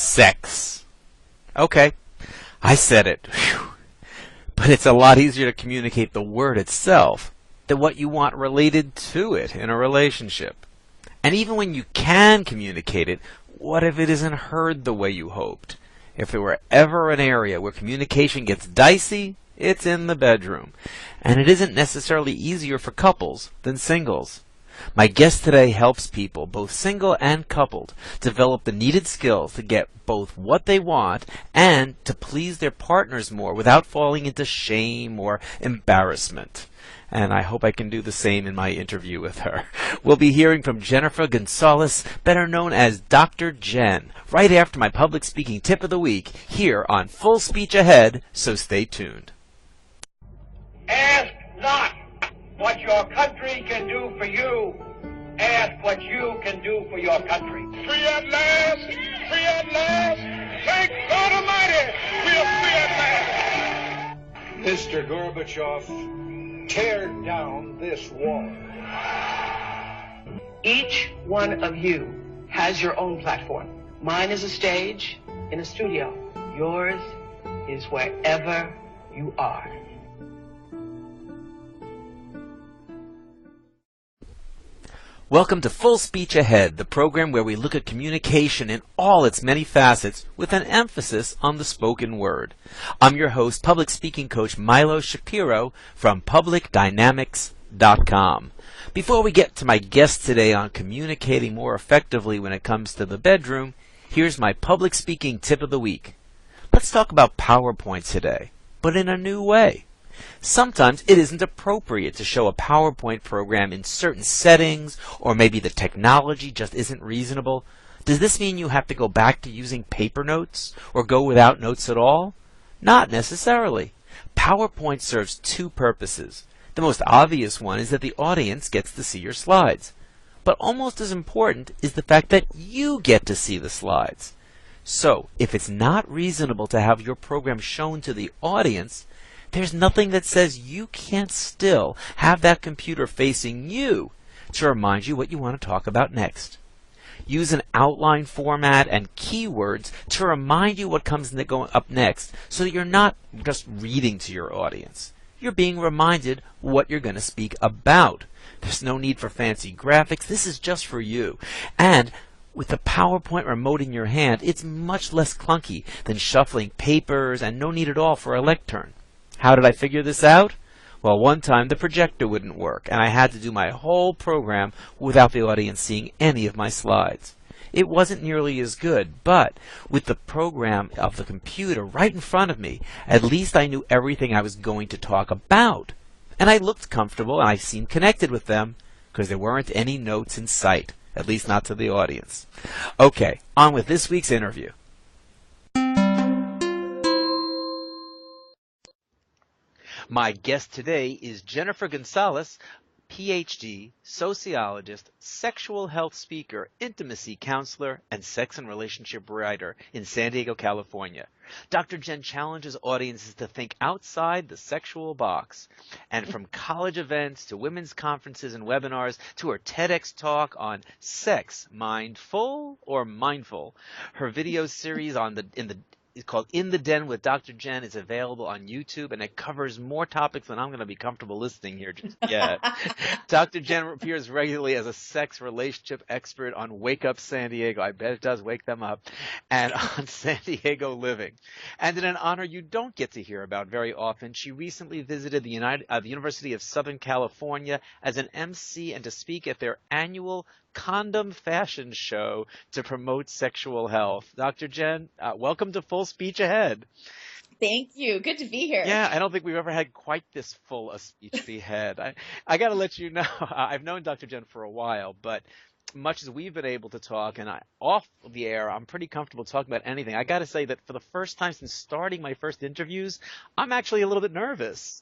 Sex. Okay, I said it. Whew. But it's a lot easier to communicate the word itself than what you want related to it in a relationship. And even when you can communicate it, what if it isn't heard the way you hoped? If there were ever an area where communication gets dicey, it's in the bedroom. And it isn't necessarily easier for couples than singles. My guest today helps people, both single and coupled, develop the needed skills to get both what they want and to please their partners more without falling into shame or embarrassment. And I hope I can do the same in my interview with her. We'll be hearing from Jennifer Gonzalez, better known as Dr. Jen, right after my public speaking tip of the week here on Full Speech Ahead, so stay tuned. Ask not what your country can do for you. Ask what you can do for your country. Free at last! Free at last! Thank God Almighty! We are free at last! Mr. Gorbachev, tear down this wall. Each one of you has your own platform. Mine is a stage in a studio. Yours is wherever you are. Welcome to Full Speech Ahead, the program where we look at communication in all its many facets with an emphasis on the spoken word. I'm your host, public speaking coach Milo Shapiro from publicdynamics.com. Before we get to my guest today on communicating more effectively when it comes to the bedroom, here's my public speaking tip of the week. Let's talk about PowerPoint today, but in a new way. Sometimes it isn't appropriate to show a PowerPoint program in certain settings, or maybe the technology just isn't reasonable. Does this mean you have to go back to using paper notes, or go without notes at all? Not necessarily. PowerPoint serves two purposes. The most obvious one is that the audience gets to see your slides. But almost as important is the fact that you get to see the slides. So, if it's not reasonable to have your program shown to the audience, there's nothing that says you can't still have that computer facing you to remind you what you want to talk about next. Use an outline format and keywords to remind you what comes going up next so that you're not just reading to your audience. You're being reminded what you're going to speak about. There's no need for fancy graphics. This is just for you. And with the PowerPoint remote in your hand, it's much less clunky than shuffling papers and no need at all for a lectern. How did I figure this out? Well, one time the projector wouldn't work, and I had to do my whole program without the audience seeing any of my slides. It wasn't nearly as good, but with the program of the computer right in front of me, at least I knew everything I was going to talk about. And I looked comfortable, and I seemed connected with them, because there weren't any notes in sight, at least not to the audience. Okay, on with this week's interview. My guest today is Jennifer Gonzalez, PhD, sociologist, sexual health speaker, intimacy counselor, and sex and relationship writer in San Diego, California. Dr. Jen challenges audiences to think outside the sexual box. And from college events to women's conferences and webinars to her TEDx talk on sex, mindful or mindful, her video series it's called In the Den with Dr. Jen is available on YouTube, and it covers more topics than I'm going to be comfortable listing here just yet. Dr. Jen appears regularly as a sex relationship expert on Wake Up San Diego. I bet it does wake them up. And on San Diego Living. And in an honor you don't get to hear about very often, she recently visited the University of Southern California as an MC and to speak at their annual condom fashion show to promote sexual health. Dr. Jen, welcome to Full Speech Ahead. Thank you. Good to be here. Yeah, I don't think we've ever had quite this full a speech ahead. I got to let you know, I've known Dr. Jen for a while, but much as we've been able to talk, and off the air, I'm pretty comfortable talking about anything. I got to say that for the first time since starting my first interviews, I'm actually a little bit nervous.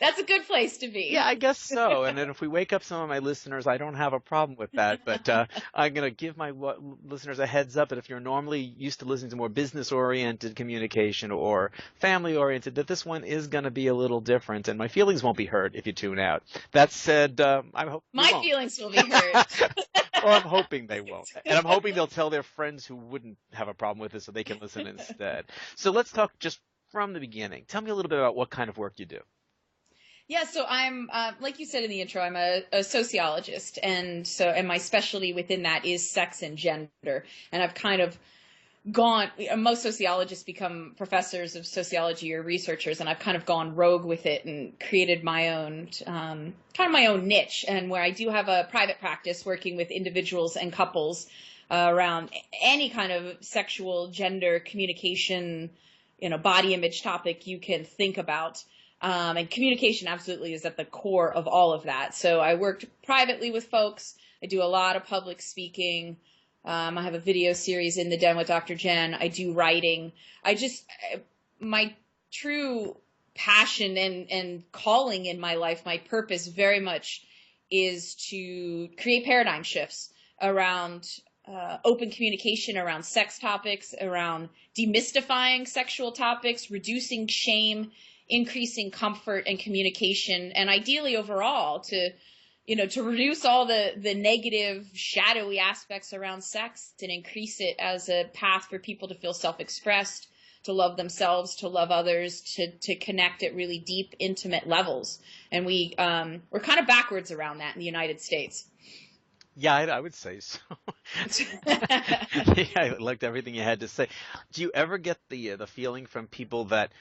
That's a good place to be. Yeah, I guess so. And then if we wake up some of my listeners, I don't have a problem with that. But I'm going to give my listeners a heads up that if you're normally used to listening to more business-oriented communication or family-oriented, that this one is going to be a little different. And my feelings won't be hurt if you tune out. That said, I hope my feelings will be hurt. Well, I'm hoping they won't. And I'm hoping they'll tell their friends who wouldn't have a problem with it so they can listen instead. So let's talk just from the beginning. Tell me a little bit about what kind of work you do. Yeah, so I'm, like you said in the intro, I'm a sociologist, and my specialty within that is sex and gender. And I've kind of most sociologists become professors of sociology or researchers, and I've kind of gone rogue with it and created my own, kind of my own niche, and where I do have a private practice working with individuals and couples around any kind of sexual, gender, communication, body image topic you can think about. And communication absolutely is at the core of all of that. So I worked privately with folks. I do a lot of public speaking. I have a video series in the Den with Dr. Jen. I do writing. My true passion and calling in my life, my purpose very much is to create paradigm shifts around open communication, around sex topics, around demystifying sexual topics, reducing shame, increasing comfort and communication, and ideally overall to reduce all the negative, shadowy aspects around sex and increase it as a path for people to feel self-expressed, to love themselves, to love others, to connect at really deep, intimate levels. And we're kind of backwards around that in the United States. Yeah, I would say so. Yeah, I liked everything you had to say. Do you ever get the feeling from people that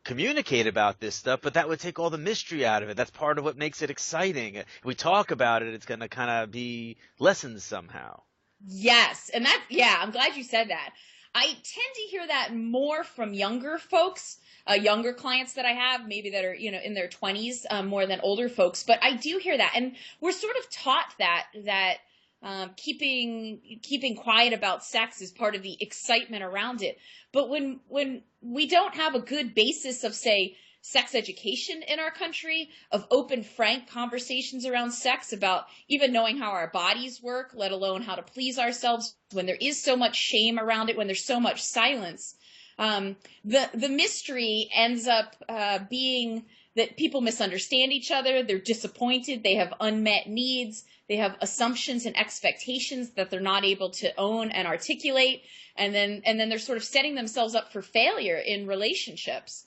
communicate about this stuff, but that would take all the mystery out of it? That's part of what makes it exciting. If we talk about it, it's going to kind of be lessened somehow. Yes, and I'm glad you said that. I tend to hear that more from younger folks. Younger clients that I have, maybe that are, in their 20s, more than older folks. But I do hear that. And we're sort of taught that keeping quiet about sex is part of the excitement around it. But when we don't have a good basis of, say, sex education in our country, of open, frank conversations around sex, about even knowing how our bodies work, let alone how to please ourselves, when there is so much shame around it, when there's so much silence, the mystery ends up being that people misunderstand each other. They're disappointed. They have unmet needs. They have assumptions and expectations that they're not able to own and articulate. And then they're sort of setting themselves up for failure in relationships.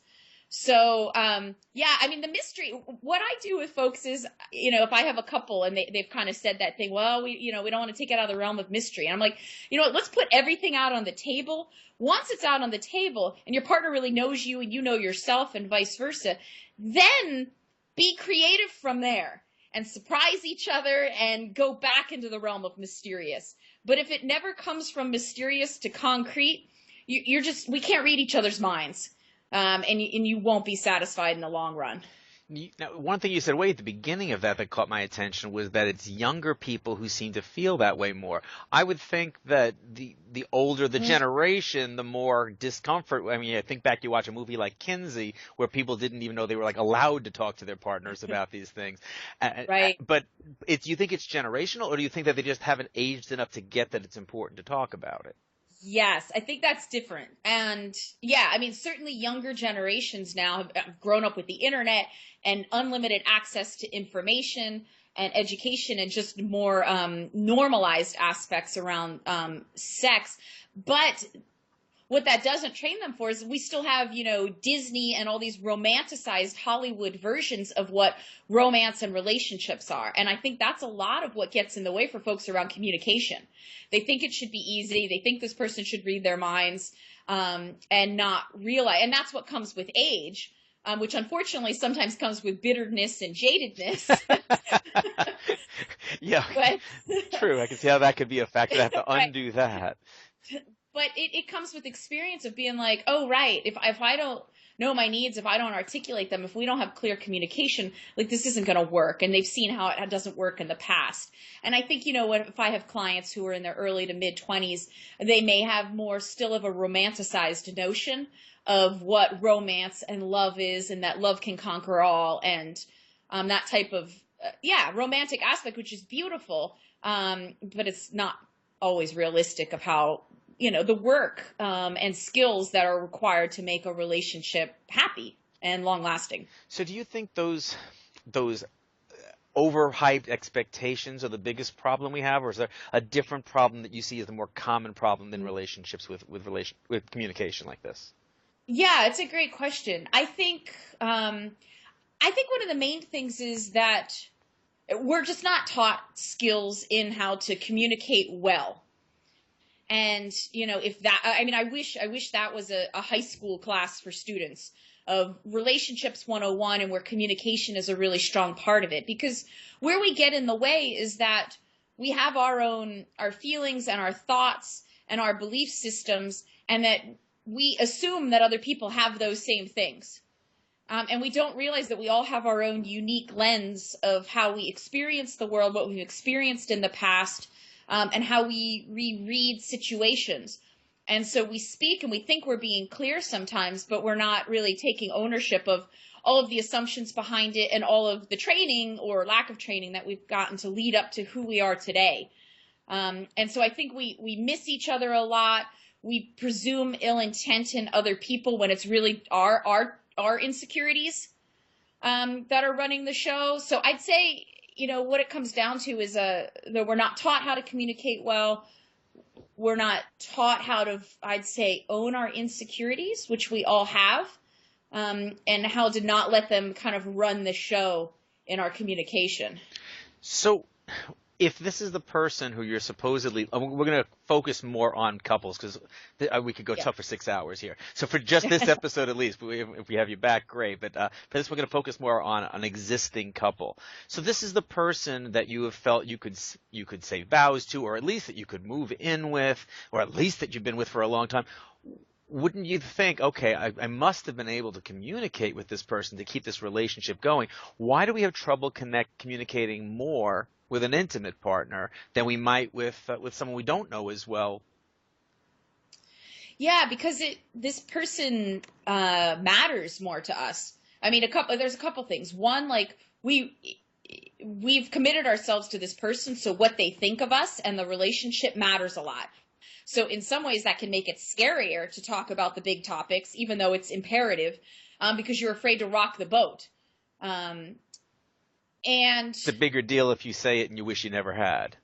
So, the mystery, what I do with folks is, if I have a couple and they've kind of said that thing, well, we don't want to take it out of the realm of mystery. And I'm like, let's put everything out on the table. Once it's out on the table and your partner really knows you and you know yourself and vice versa, then be creative from there and surprise each other and go back into the realm of mysterious. But if it never comes from mysterious to concrete, we can't read each other's minds. And you won't be satisfied in the long run. Now, one thing you said way at the beginning of that caught my attention was that it's younger people who seem to feel that way more. I would think that the older the generation, the more discomfort. I mean, I think back, you watch a movie like Kinsey, where people didn't even know they were allowed to talk to their partners about these things. Right. But do you think it's generational, or do you think that they just haven't aged enough to get that it's important to talk about it? Yes, I think that's different. And certainly younger generations now have grown up with the internet and unlimited access to information and education and just more normalized aspects around sex. But what that doesn't train them for is we still have, Disney and all these romanticized Hollywood versions of what romance and relationships are. And I think that's a lot of what gets in the way for folks around communication. They think it should be easy. They think this person should read their minds, and not realize. And that's what comes with age, which unfortunately sometimes comes with bitterness and jadedness. Yeah, true. I can see how that could be a factor. I have to undo that. but it comes with experience of being like, oh, right, if I don't know my needs, if I don't articulate them, if we don't have clear communication, like this isn't going to work. And they've seen how it doesn't work in the past. And I think, if I have clients who are in their early to mid 20s, they may have more still of a romanticized notion of what romance and love is, and that love can conquer all, and that type of, romantic aspect, which is beautiful. But it's not always realistic of how, the work and skills that are required to make a relationship happy and long lasting. So do you think those overhyped expectations are the biggest problem we have, or is there a different problem that you see as a more common problem in relationships with communication like this? Yeah, it's a great question. I think one of the main things is that we're just not taught skills in how to communicate well. And, I wish that was a high school class for students of relationships 101, and where communication is a really strong part of it, because where we get in the way is that we have our feelings and our thoughts and our belief systems, and that we assume that other people have those same things. And we don't realize that we all have our own unique lens of how we experience the world, what we've experienced in the past, and how we reread situations. And so we speak and we think we're being clear sometimes, but we're not really taking ownership of all of the assumptions behind it and all of the training or lack of training that we've gotten to lead up to who we are today. And so I think we miss each other a lot. We presume ill intent in other people when it's really our insecurities that are running the show. So I'd say, what it comes down to is that we're not taught how to communicate well. We're not taught how to, I'd say, own our insecurities, which we all have, and how to not let them kind of run the show in our communication. So if this is the person who you're supposedly, we're going to focus more on couples, because we could go talk for 6 hours here. So for just this episode, at least, if we have you back, great. But for this, we're going to focus more on an existing couple. So this is the person that you have felt you could say vows to, or at least that you could move in with, or at least that you've been with for a long time. Wouldn't you think, okay, I must have been able to communicate with this person to keep this relationship going? Why do we have trouble communicating more with an intimate partner than we might with someone we don't know as well? Yeah, because this person matters more to us. I mean, there's a couple things. One, like we've committed ourselves to this person, so what they think of us and the relationship matters a lot. So in some ways that can make it scarier to talk about the big topics, even though it's imperative, because you're afraid to rock the boat. And it's a bigger deal if you say it and you wish you never had.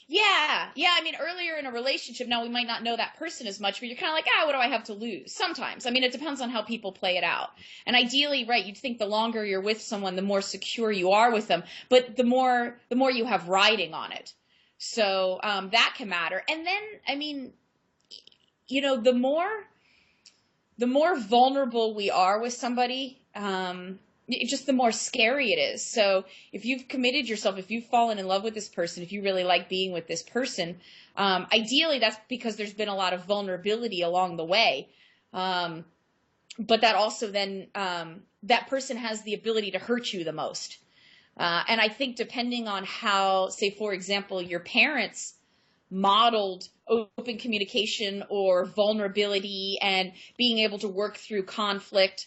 Yeah. I mean, earlier in a relationship, now we might not know that person as much, but you're kind of like, what do I have to lose? Sometimes. I mean, it depends on how people play it out. And ideally, right, you'd think the longer you're with someone, the more secure you are with them, but the more you have riding on it. So that can matter. And then, I mean, the more vulnerable we are with somebody, just the more scary it is. So if you've committed yourself, if you've fallen in love with this person, if you really like being with this person, ideally that's because there's been a lot of vulnerability along the way. But that also then that person has the ability to hurt you the most. And I think depending on how, say, for example, your parents modeled open communication or vulnerability and being able to work through conflict,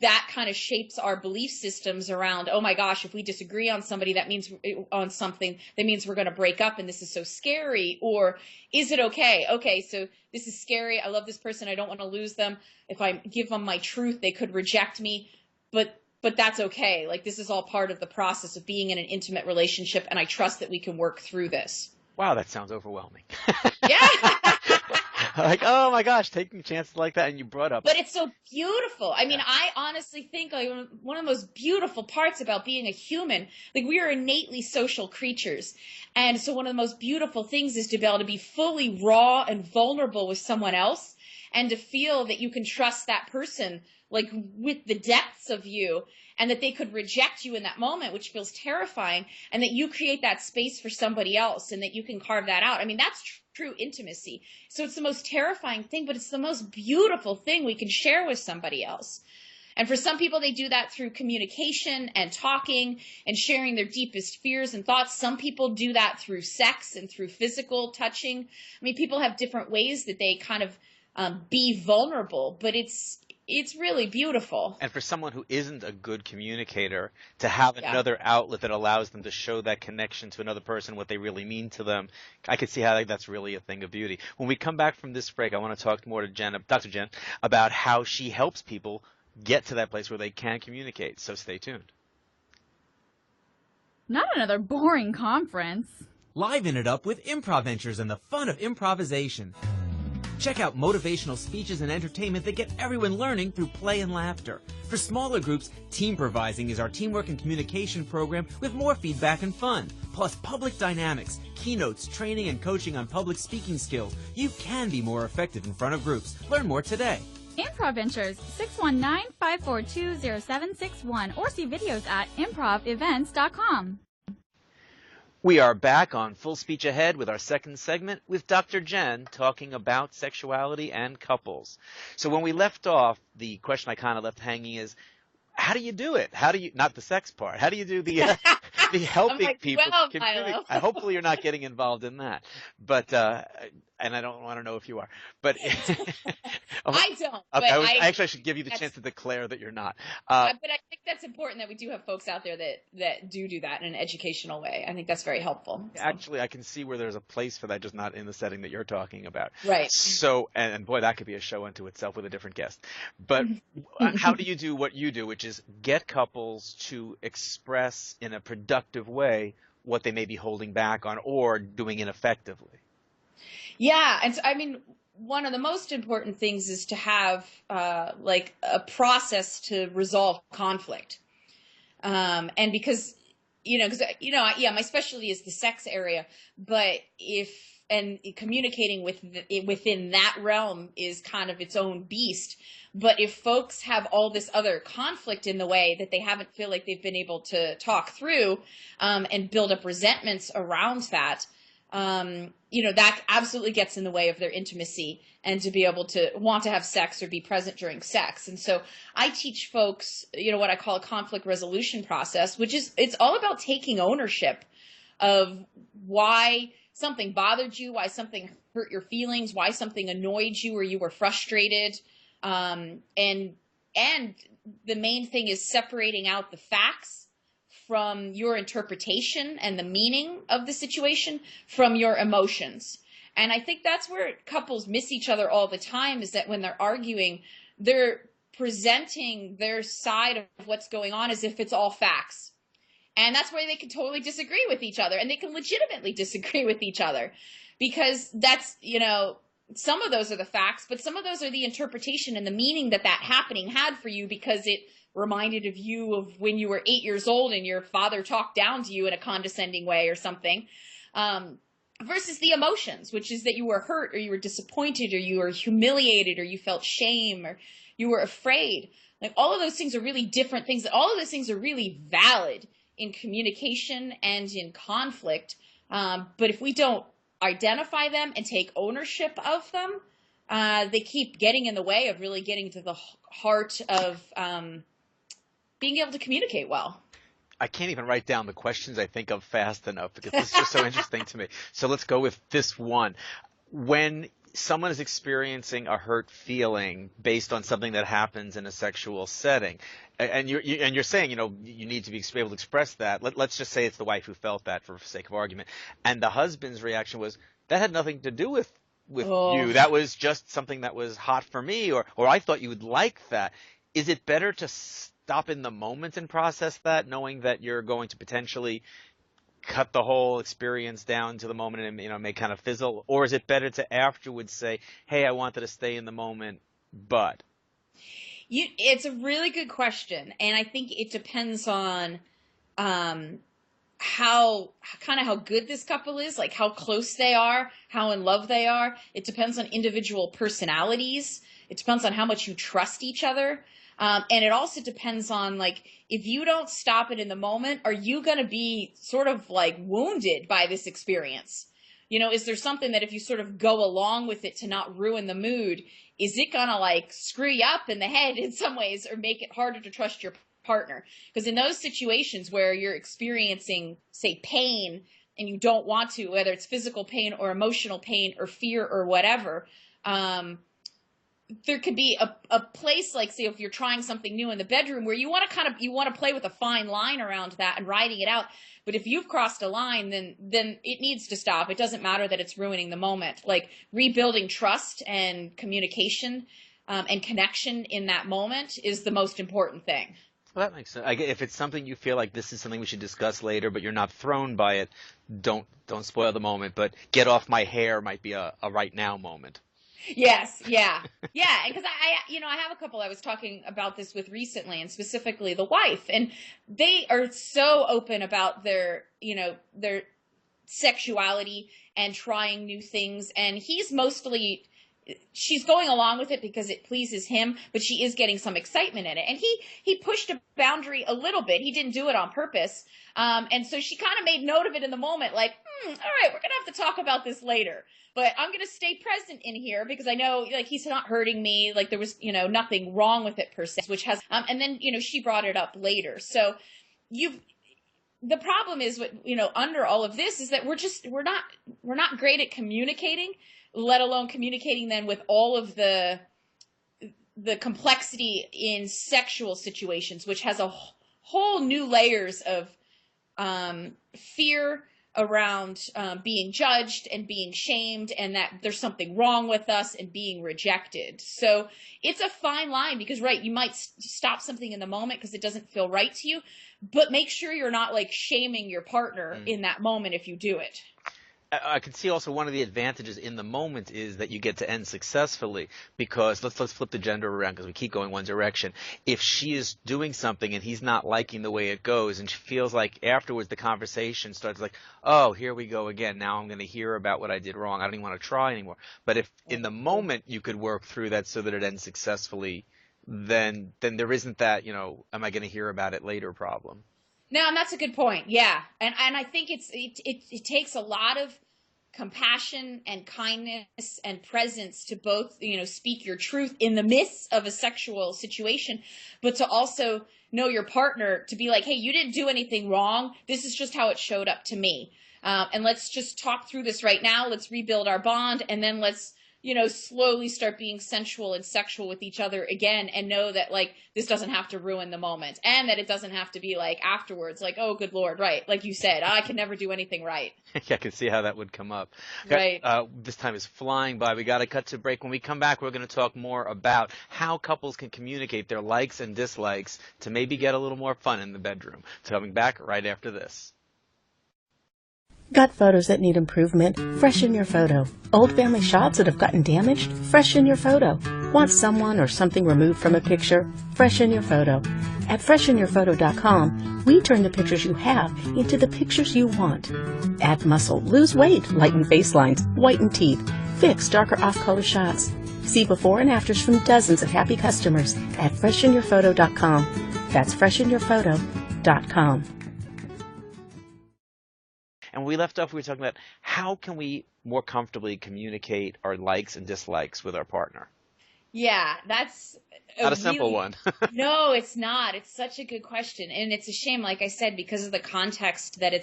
that kind of shapes our belief systems around, oh my gosh, if we disagree on somebody, that means on something, that means we're going to break up and this is so scary. Or is it okay? Okay, so this is scary. I love this person. I don't want to lose them. If I give them my truth, they could reject me. But that's okay. Like, this is all part of the process of being in an intimate relationship, and I trust that we can work through this. Wow, that sounds overwhelming. Yeah. Like, oh my gosh, taking chances like that, and you brought up. But it's so beautiful. I mean, I honestly think like one of the most beautiful parts about being a human, like we are innately social creatures. And so one of the most beautiful things is to be able to be fully raw and vulnerable with someone else and to feel that you can trust that person, like with the depths of you, and that they could reject you in that moment, which feels terrifying, and that you create that space for somebody else and that you can carve that out. I mean, that's true intimacy. So it's the most terrifying thing, but it's the most beautiful thing we can share with somebody else. And for some people, they do that through communication and talking and sharing their deepest fears and thoughts. Some people do that through sex and through physical touching. I mean, people have different ways that they kind of be vulnerable, but it's really beautiful. And for someone who isn't a good communicator, to have another outlet that allows them to show that connection to another person, what they really mean to them, I could see how that's really a thing of beauty. When we come back from this break, I want to talk more to Dr. Jen, about how she helps people get to that place where they can communicate. So stay tuned. Not another boring conference. Liven it up with IMPROVentures and the fun of improvisation. Check out motivational speeches and entertainment that get everyone learning through play and laughter. For smaller groups, Teamprovising is our teamwork and communication program with more feedback and fun. Plus public dynamics, keynotes, training, and coaching on public speaking skills. You can be more effective in front of groups. Learn more today. IMPROVentures, 619-542-0761, or see videos at IMPROVevents.com. We are back on Full Speech Ahead with our second segment with Dr. Jen talking about sexuality and couples. So when we left off, the question I kind of left hanging is, how do you do it? How do you, not the sex part, how do you do the the helping people communicate? Hopefully you're not getting involved in that. But and I don't want to know if you are. But I don't. Okay, but actually I should give you the chance to declare that you're not. But I think that's important that we do have folks out there that do that in an educational way. I think that's very helpful. So. Actually, I can see where there's a place for that, just not in the setting that you're talking about. Right. So, and boy, that could be a show unto itself with a different guest. But how do you do what you do, which is get couples to express in a productive way what they may be holding back on or doing ineffectively? Yeah, and so, I mean, one of the most important things is to have like a process to resolve conflict. And because my specialty is the sex area, but communicating within that realm is kind of its own beast. But if folks have all this other conflict in the way that they haven't feel like they've been able to talk through and build up resentments around that, that absolutely gets in the way of their intimacy and to be able to want to have sex or be present during sex. And so I teach folks, what I call a conflict resolution process, which is, it's all about taking ownership of why something bothered you, why something hurt your feelings, why something annoyed you or you were frustrated. And the main thing is separating out the facts from your interpretation and the meaning of the situation from your emotions. And I think that's where couples miss each other all the time, is that when they're arguing, they're presenting their side of what's going on as if it's all facts. And that's where they can totally disagree with each other, and they can legitimately disagree with each other, because that's, some of those are the facts, but some of those are the interpretation and the meaning that happening had for you, because it reminded of you of when you were 8 years old and your father talked down to you in a condescending way or something, versus the emotions, which is that you were hurt or you were disappointed or you were humiliated or you felt shame or you were afraid. Like, all of those things are really different things. All of those things are really valid in communication and in conflict. But if we don't identify them and take ownership of them, they keep getting in the way of really getting to the heart of being able to communicate well. I can't even write down the questions I think of fast enough, because this is just so interesting to me. So let's go with this one. When someone is experiencing a hurt feeling based on something that happens in a sexual setting, and you're saying, you need to be able to express that. Let's just say it's the wife who felt that, for sake of argument, and the husband's reaction was, that had nothing to do with you. That was just something that was hot for me, or I thought you would like that. Is it better to stop in the moment and process that, knowing that you're going to potentially cut the whole experience down to the moment and may kind of fizzle, or is it better to afterwards say, hey, I wanted to stay in the moment, but? It's a really good question, and I think it depends on how good this couple is, like how close they are, how in love they are. It depends on individual personalities. It depends on how much you trust each other. And it also depends on, like, if you don't stop it in the moment, are you going to be sort of like wounded by this experience? You know, is there something that if you sort of go along with it to not ruin the mood, is it going to like screw you up in the head in some ways or make it harder to trust your partner? Because in those situations where you're experiencing, say, pain and you don't want to, whether it's physical pain or emotional pain or fear or whatever, there could be a place, like, say, if you're trying something new in the bedroom where you want to play with a fine line around that and riding it out. But if you've crossed a line, then it needs to stop. It doesn't matter that it's ruining the moment. Like, rebuilding trust and communication and connection in that moment is the most important thing. Well, that makes sense. If it's something you feel like this is something we should discuss later, but you're not thrown by it, don't spoil the moment. But get off my hair might be a right now moment. Yes, yeah. Yeah, because I have a couple I was talking about this with recently, and specifically the wife, and they are so open about their sexuality and trying new things, and she's going along with it because it pleases him, but she is getting some excitement in it. And he pushed a boundary a little bit. He didn't do it on purpose. And so she kind of made note of it in the moment, like, all right, we're going to have to talk about this later. But I'm going to stay present in here because I know, like, he's not hurting me. Like, there was, nothing wrong with it per se, which has, and then, she brought it up later. So the problem is, under all of this is that we're not great at communicating, let alone communicating then with all of the complexity in sexual situations, which has a whole new layers of fear around being judged and being shamed, and that there's something wrong with us, and being rejected. So it's a fine line because, right, you might stop something in the moment because it doesn't feel right to you, but make sure you're not like shaming your partner in that moment if you do it. I can see also one of the advantages in the moment is that you get to end successfully, because let's flip the gender around because we keep going one direction. If she is doing something and he's not liking the way it goes, and she feels like afterwards the conversation starts like, oh, here we go again. Now I'm going to hear about what I did wrong. I don't even want to try anymore. But if in the moment you could work through that so that it ends successfully, then there isn't that, am I going to hear about it later problem. No, and that's a good point. Yeah. And I think it takes a lot of compassion and kindness and presence to both, speak your truth in the midst of a sexual situation, but to also know your partner, to be like, hey, you didn't do anything wrong. This is just how it showed up to me. And let's just talk through this right now. Let's rebuild our bond. And then let's, slowly start being sensual and sexual with each other again, and know that, like, this doesn't have to ruin the moment, and that it doesn't have to be like afterwards, like, oh, good Lord, right. Like you said, I can never do anything right. Yeah, I can see how that would come up. Right. This time is flying by. We got to cut to break. When we come back, we're going to talk more about how couples can communicate their likes and dislikes to maybe get a little more fun in the bedroom. So coming back right after this. Got photos that need improvement? Freshen your photo. Old family shots that have gotten damaged? Freshen your photo. Want someone or something removed from a picture? Freshen your photo. At freshenyourphoto.com, we turn the pictures you have into the pictures you want. Add muscle, lose weight, lighten face lines, whiten teeth, fix darker off-color shots. See before and afters from dozens of happy customers at freshenyourphoto.com. That's freshenyourphoto.com. And when we left off, we were talking about how can we more comfortably communicate our likes and dislikes with our partner. Yeah, that's not a simple one. No, it's not. It's such a good question. And it's a shame, like I said, because of the context that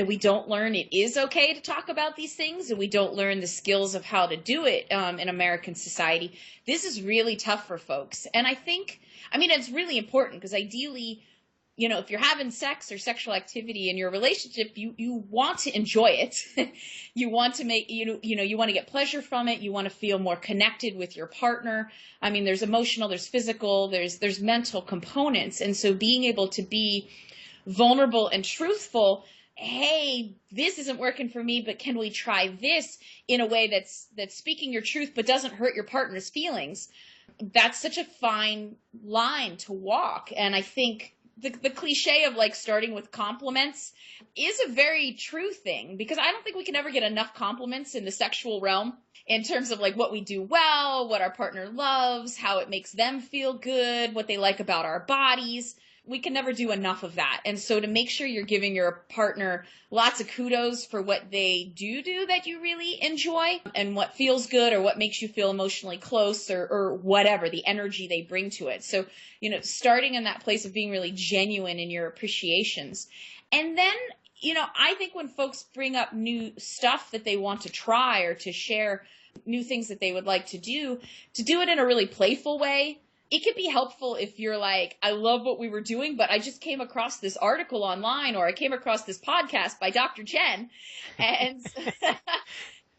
we don't learn it is okay to talk about these things, and we don't learn the skills of how to do it in American society. This is really tough for folks. And it's really important because ideally, if you're having sex or sexual activity in your relationship, you want to enjoy it. You want to you want to get pleasure from it. You want to feel more connected with your partner. There's emotional, there's physical, there's mental components. And so being able to be vulnerable and truthful, hey, this isn't working for me, but can we try this in a way that's speaking your truth but doesn't hurt your partner's feelings? That's such a fine line to walk. And I think the cliche of like starting with compliments is a very true thing, because I don't think we can ever get enough compliments in the sexual realm in terms of like what we do well, what our partner loves, how it makes them feel good, what they like about our bodies. We can never do enough of that. And so to make sure you're giving your partner lots of kudos for what they do that you really enjoy and what feels good or what makes you feel emotionally close or whatever, the energy they bring to it. So, starting in that place of being really genuine in your appreciations. And then, I think when folks bring up new stuff that they want to try or to share new things that they would like to do it in a really playful way. It could be helpful if you're like, I love what we were doing, but I just came across this article online, or I came across this podcast by Dr. Jen, and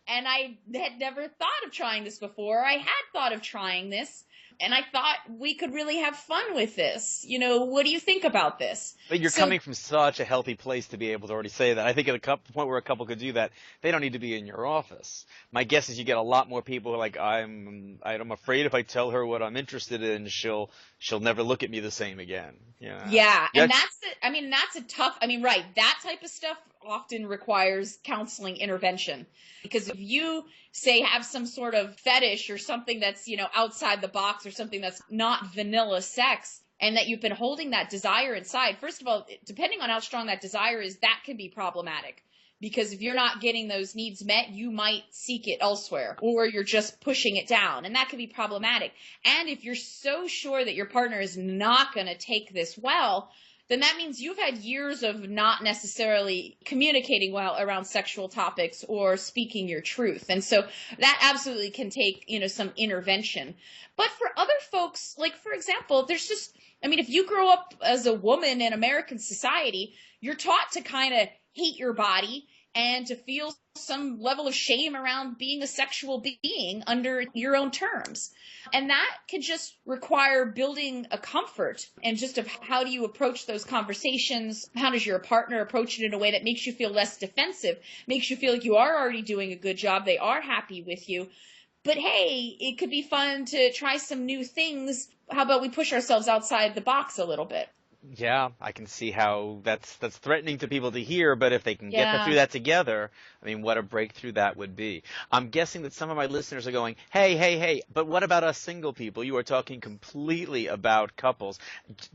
and I had never thought of trying this before. I had thought of trying this, and I thought we could really have fun with this. What do you think about this? But you're coming from such a healthy place to be able to already say that. I think at the point where a couple could do that, they don't need to be in your office. My guess is you get a lot more people who are like, I'm afraid if I tell her what I'm interested in, she'll never look at me the same again. Yeah, and that's a tough. Right, that type of stuff often requires counseling intervention, because if you say have some sort of fetish or something that's outside the box or something that's not vanilla sex, and that you've been holding that desire inside, first of all, depending on how strong that desire is, that can be problematic. Because if you're not getting those needs met, you might seek it elsewhere, or you're just pushing it down, and that can be problematic. And if you're so sure that your partner is not going to take this well, then that means you've had years of not necessarily communicating well around sexual topics or speaking your truth. And so that absolutely can take, some intervention. But for other folks, like, for example, there's just, if you grow up as a woman in American society, you're taught to kind of hate your body and to feel some level of shame around being a sexual being under your own terms. And that can just require building a comfort and just of how do you approach those conversations? How does your partner approach it in a way that makes you feel less defensive, makes you feel like you are already doing a good job, they are happy with you. But hey, it could be fun to try some new things. How about we push ourselves outside the box a little bit? Yeah, I can see how that's threatening to people to hear, but if they can get through that together, what a breakthrough that would be. I'm guessing that some of my listeners are going, hey, but what about us single people? You are talking completely about couples.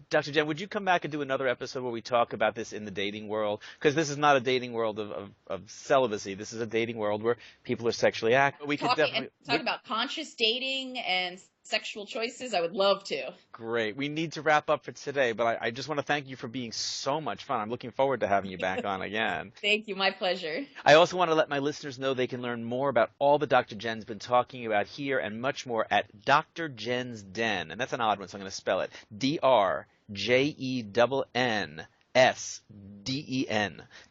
Dr. Jen, would you come back and do another episode where we talk about this in the dating world? Because this is not a dating world of celibacy. This is a dating world where people are sexually active. We could definitely talk about conscious dating and sexual choices. I would love to. Great. We need to wrap up for today, but I just want to thank you for being so much fun. I'm looking forward to having you back on again. Thank you. My pleasure. I also want to let my listeners know they can learn more about all that Dr. Jen's been talking about here and much more at Dr. Jen's Den. And that's an odd one, so I'm going to spell it. DrJenSden.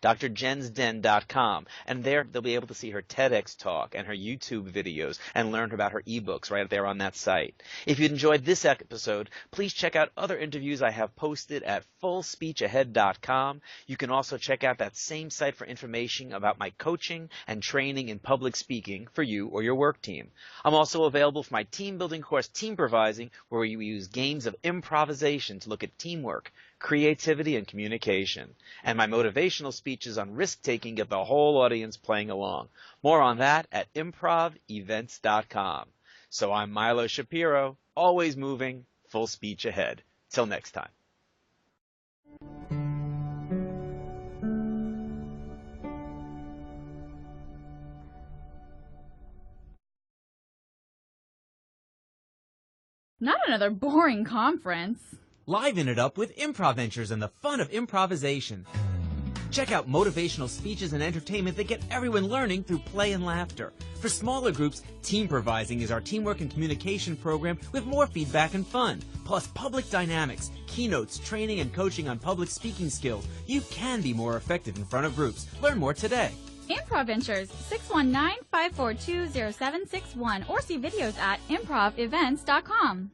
drjensden.com, and there they'll be able to see her TEDx talk and her YouTube videos and learn about her ebooks right there on that site. If you enjoyed this episode, please check out other interviews I have posted at fullspeechahead.com. You can also check out that same site for information about my coaching and training in public speaking for you or your work team. I'm also available for my team building course, Teamprovising, where we use games of improvisation to look at teamwork, creativity, and communication. And my motivational speeches on risk-taking get the whole audience playing along. More on that at IMPROVentures.com. So I'm Milo Shapiro, always moving, full speech ahead. Till next time. Not another boring conference. Liven it up with IMPROVentures and the fun of improvisation. Check out motivational speeches and entertainment that get everyone learning through play and laughter. For smaller groups, Teamprovising is our teamwork and communication program with more feedback and fun. Plus public dynamics, keynotes, training, and coaching on public speaking skills. You can be more effective in front of groups. Learn more today. IMPROVentures, 619-542-0761, or see videos at IMPROVevents.com.